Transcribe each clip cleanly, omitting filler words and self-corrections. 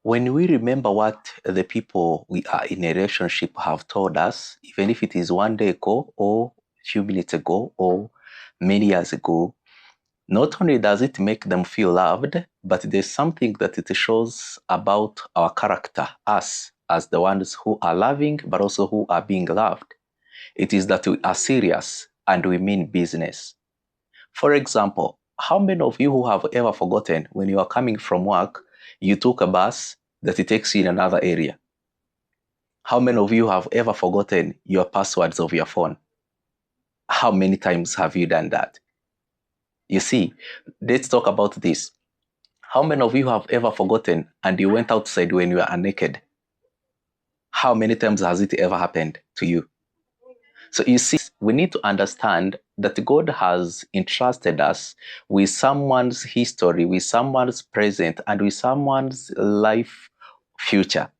When we remember what the people we are in a relationship have told us, even if it is one day ago or a few minutes ago or many years ago, not only does it make them feel loved, but there's something that it shows about our character, us as the ones who are loving, but also who are being loved. It is that we are serious and we mean business. For example, how many of you who have ever forgotten when you are coming from work, you took a bus that it takes you in another area? How many of you have ever forgotten your passwords of your phone? How many times have you done that? You see, let's talk about this. How many of you have ever forgotten and you went outside when you are naked? How many times has it ever happened to you? So you see, we need to understand that God has entrusted us with someone's history, with someone's present, and with someone's life future.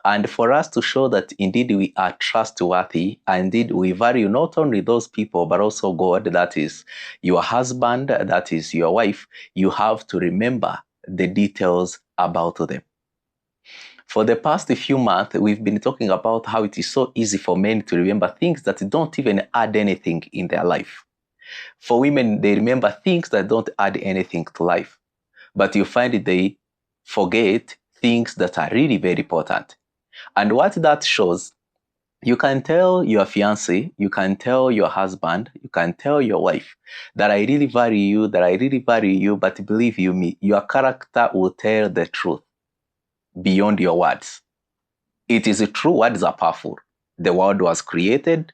And for us to show that indeed we are trustworthy, and indeed we value not only those people, but also God, that is your husband, that is your wife, you have to remember the details about them. For the past few months, we've been talking about how it is so easy for men to remember things that don't even add anything in their life. For women, they remember things that don't add anything to life. But you find they forget things that are really very important. And what that shows, you can tell your fiancé, you can tell your husband, you can tell your wife that I really value you, but believe you me, your character will tell the truth beyond your words. It is true, words are powerful. The world was created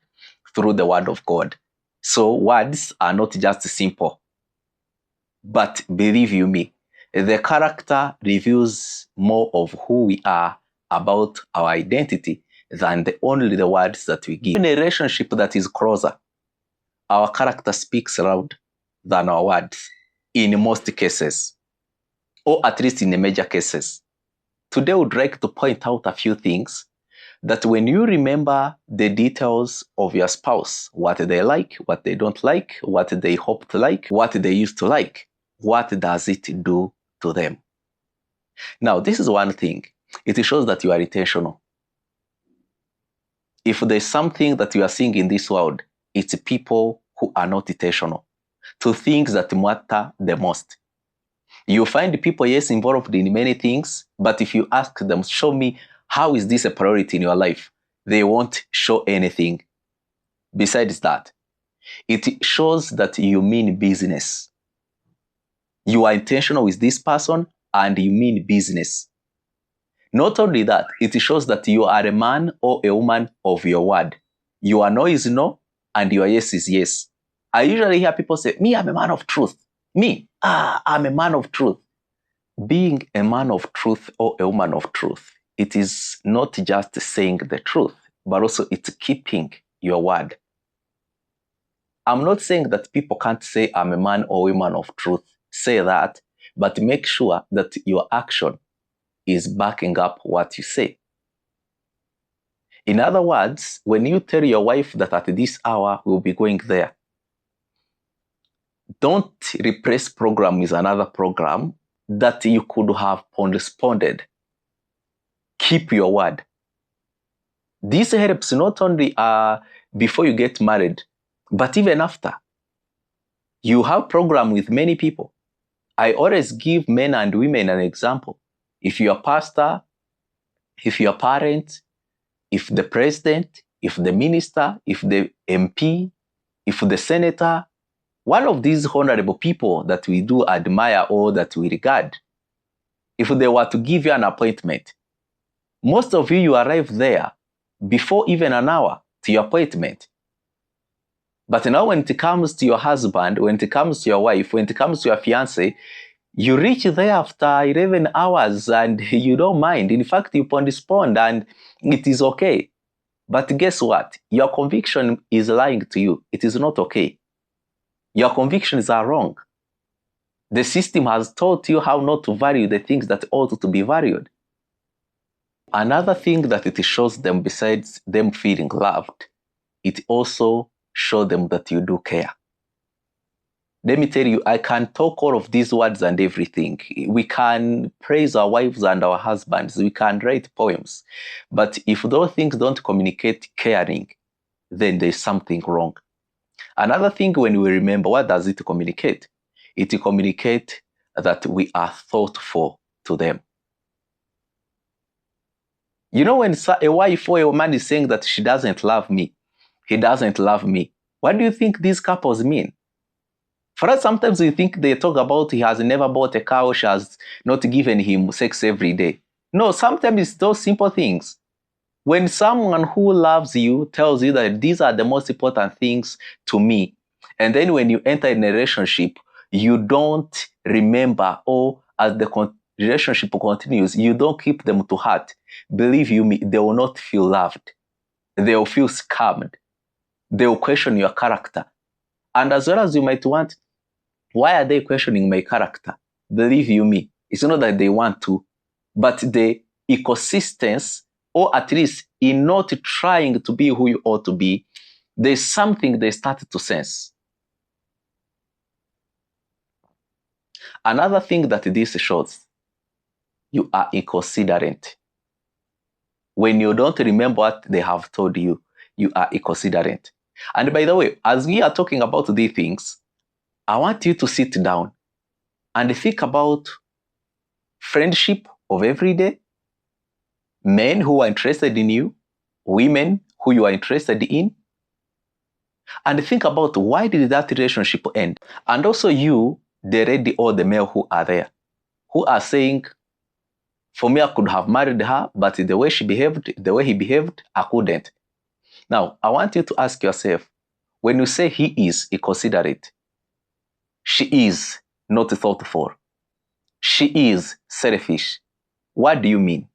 through the word of God. So words are not just simple. But believe you me, the character reveals more of who we are, about our identity, than only the words that we give. In a relationship that is closer, our character speaks loud than our words in most cases, or at least in the major cases. Today, I would like to point out a few things that when you remember the details of your spouse, what they like, what they don't like, what they hope to like, what they used to like, what does it do to them? Now, this is one thing. It shows that you are intentional. If there's something that you are seeing in this world, it's people who are not intentional to things that matter the most. You find people, yes, involved in many things, but if you ask them, show me, how is this a priority in your life? They won't show anything. Besides that, it shows that you mean business. You are intentional with this person and you mean business. Not only that, it shows that you are a man or a woman of your word. Your no is no and your yes is yes. I usually hear people say, me, I'm a man of truth. I'm a man of truth. Being a man of truth or a woman of truth, it is not just saying the truth, but also it's keeping your word. I'm not saying that people can't say I'm a man or woman of truth. Say that, but make sure that your action is backing up what you say. In other words, when you tell your wife that at this hour we'll be going there, don't replace program with another program that you could have postponed. Keep your word. This helps not only before you get married, but even after. You have program with many people. I always give men and women an example. If you're a pastor, if you're a parent, if the president, if the minister, if the MP, if the senator, one of these honorable people that we do admire or that we regard, if they were to give you an appointment, most of you arrive there before even an hour to your appointment. But now when it comes to your husband, when it comes to your wife, when it comes to your fiancé, you reach there after 11 hours and you don't mind. In fact, you postpone and it is okay. But guess what? Your conviction is lying to you. It is not okay. Your convictions are wrong. The system has taught you how not to value the things that ought to be valued. Another thing that it shows them, besides them feeling loved, it also shows them that you do care. Let me tell you, I can talk all of these words and everything. We can praise our wives and our husbands. We can write poems. But if those things don't communicate caring, then there's something wrong. Another thing, when we remember, what does it communicate? It communicates that we are thoughtful to them. You know, when a wife or a man is saying that she doesn't love me, he doesn't love me, what do you think these couples mean? For us, sometimes we think they talk about he has never bought a car or she has not given him sex every day. No, sometimes it's those simple things. When someone who loves you tells you that these are the most important things to me, and then when you enter in a relationship, you don't remember, or as the relationship continues, you don't keep them to heart, believe you me, they will not feel loved. They will feel scammed. They will question your character. And as well as you might want, why are they questioning my character? Believe you me, it's not that they want to, but the ecosystems, or at least in not trying to be who you ought to be, there's something they started to sense. Another thing that this shows, you are inconsiderate. When you don't remember what they have told you, you are inconsiderate. And by the way, as we are talking about these things, I want you to sit down and think about friendship of every day, men who are interested in you, women who you are interested in, and think about why did that relationship end. And also you, the lady or the male who are there, who are saying, for me, I could have married her, but the way she behaved, the way he behaved, I couldn't. Now, I want you to ask yourself, when you say he is inconsiderate, she is not thoughtful, she is selfish, what do you mean?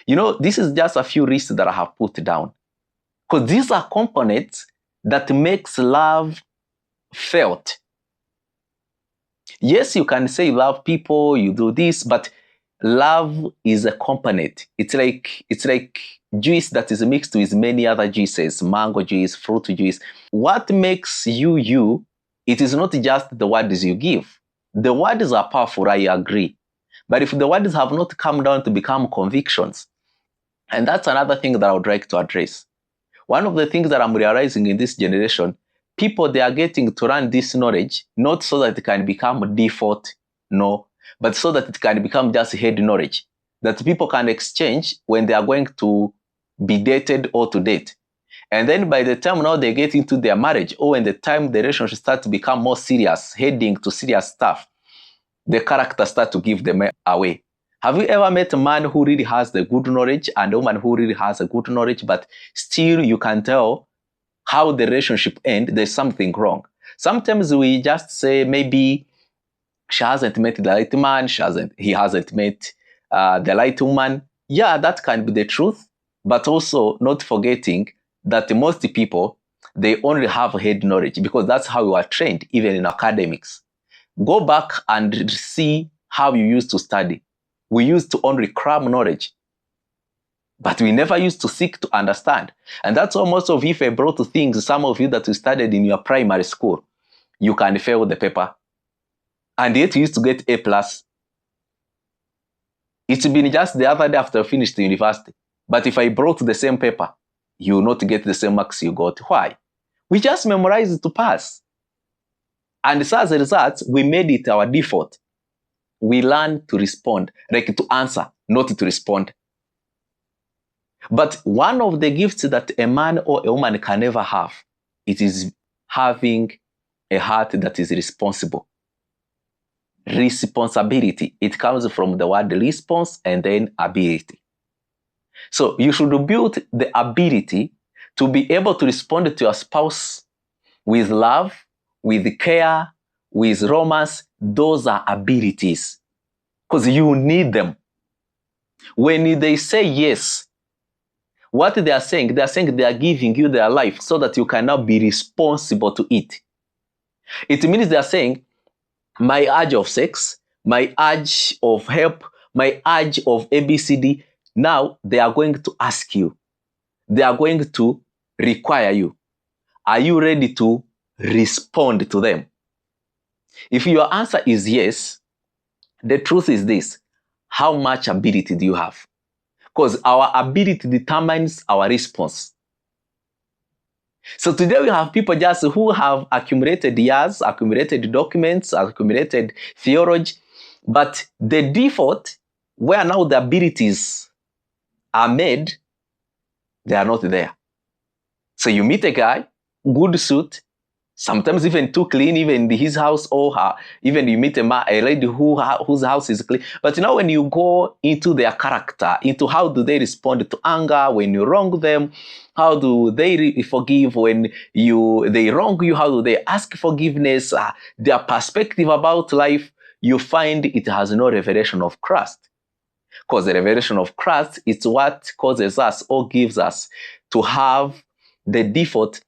You know, this is just a few lists that I have put down, because these are components that makes love felt. Yes, you can say you love people, you do this, but love is a component. It's like juice that is mixed with many other juices, mango juice, fruit juice. What makes you you, it is not just the words you give. The words are powerful, I agree. But if the words have not come down to become convictions, and that's another thing that I would like to address. One of the things that I'm realizing in this generation, people, they are getting to learn this knowledge, not so that it can become default, no, but so that it can become just head knowledge that people can exchange when they are going to be dated or to date. And then by the time now they get into their marriage, or when the time the relationship starts to become more serious, heading to serious stuff, the character start to give them away. Have you ever met a man who really has the good knowledge and a woman who really has a good knowledge, but still you can tell how the relationship ends, there's something wrong? Sometimes we just say maybe she hasn't met the right man, he hasn't met the right woman. Yeah, that can be the truth, but also not forgetting that most people, they only have head knowledge because that's how we are trained, even in academics. Go back and see how you used to study. We used to only cram knowledge, but we never used to seek to understand. And that's why most of you, if I brought things, some of you that you studied in your primary school, you can fail the paper. And yet you used to get A+. It's been just the other day after I finished the university. But if I brought the same paper, you will not get the same marks you got. Why? We just memorized to pass. And so as a result, we made it our default. We learn to respond, like to answer, not to respond. But one of the gifts that a man or a woman can never have, it is having a heart that is responsible. Responsibility, it comes from the word response and then ability. So you should build the ability to be able to respond to your spouse with love, with care, with romance. Those are abilities, because you need them. When they say yes, what they are saying they are giving you their life so that you can now be responsible to it. It means they are saying, my urge of sex, my urge of help, my urge of ABCD, now they are going to ask you. They are going to require you. Are you ready to respond to them? If your answer is yes, the truth is this: how much ability do you have? Because our ability determines our response. So today we have people just who have accumulated years, accumulated documents, accumulated theology, but the default, where now the abilities are made, they are not there. So you meet a guy, good suit, sometimes even too clean, even his house or her, even you meet a lady whose house is clean. But now when you go into their character, into how do they respond to anger when you wrong them, how do they forgive when they wrong you, how do they ask forgiveness, their perspective about life, you find it has no revelation of Christ. Because the revelation of Christ is what causes us or gives us to have the default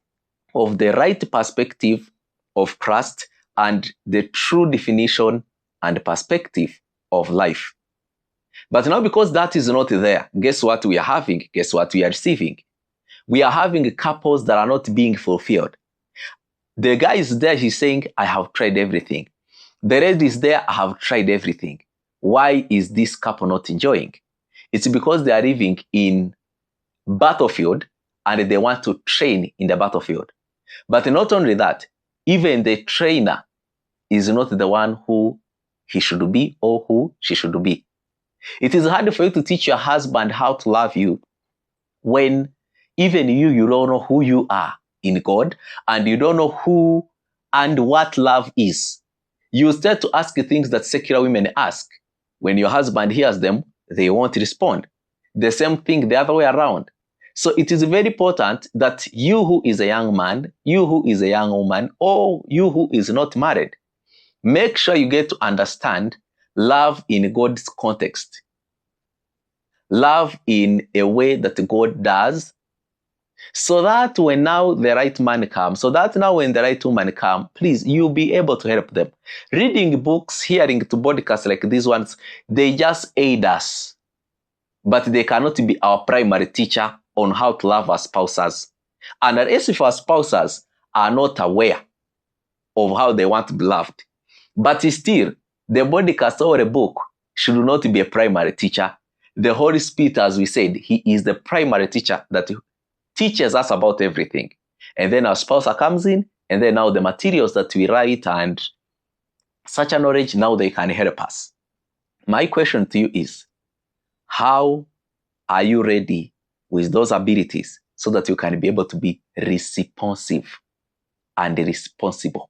of the right perspective of Christ and the true definition and perspective of life. But now, because that is not there, guess what we are having? Guess what we are receiving? We are having couples that are not being fulfilled. The guy is there, he's saying, I have tried everything. The lady is there, I have tried everything. Why is this couple not enjoying? It's because they are living in battlefield and they want to train in the battlefield. But not only that, even the trainer is not the one who he should be or who she should be. It is hard for you to teach your husband how to love you when even you don't know who you are in God and you don't know who and what love is. You start to ask things that secular women ask. When your husband hears them, they won't respond. The same thing the other way around. So it is very important that you who is a young man, you who is a young woman, or you who is not married, make sure you get to understand love in God's context. Love in a way that God does, so that when now the right man comes, so that now when the right woman comes, please, you'll be able to help them. Reading books, hearing to podcasts like these ones, they just aid us. But they cannot be our primary teacher on how to love our spouses. And unless if our spouses are not aware of how they want to be loved. But still, the podcast or a book should not be a primary teacher. The Holy Spirit, as we said, He is the primary teacher that teaches us about everything. And then our spouse comes in, and then now the materials that we write and such a knowledge, now they can help us. My question to you is, how are you ready with those abilities so that you can be able to be responsive and responsible?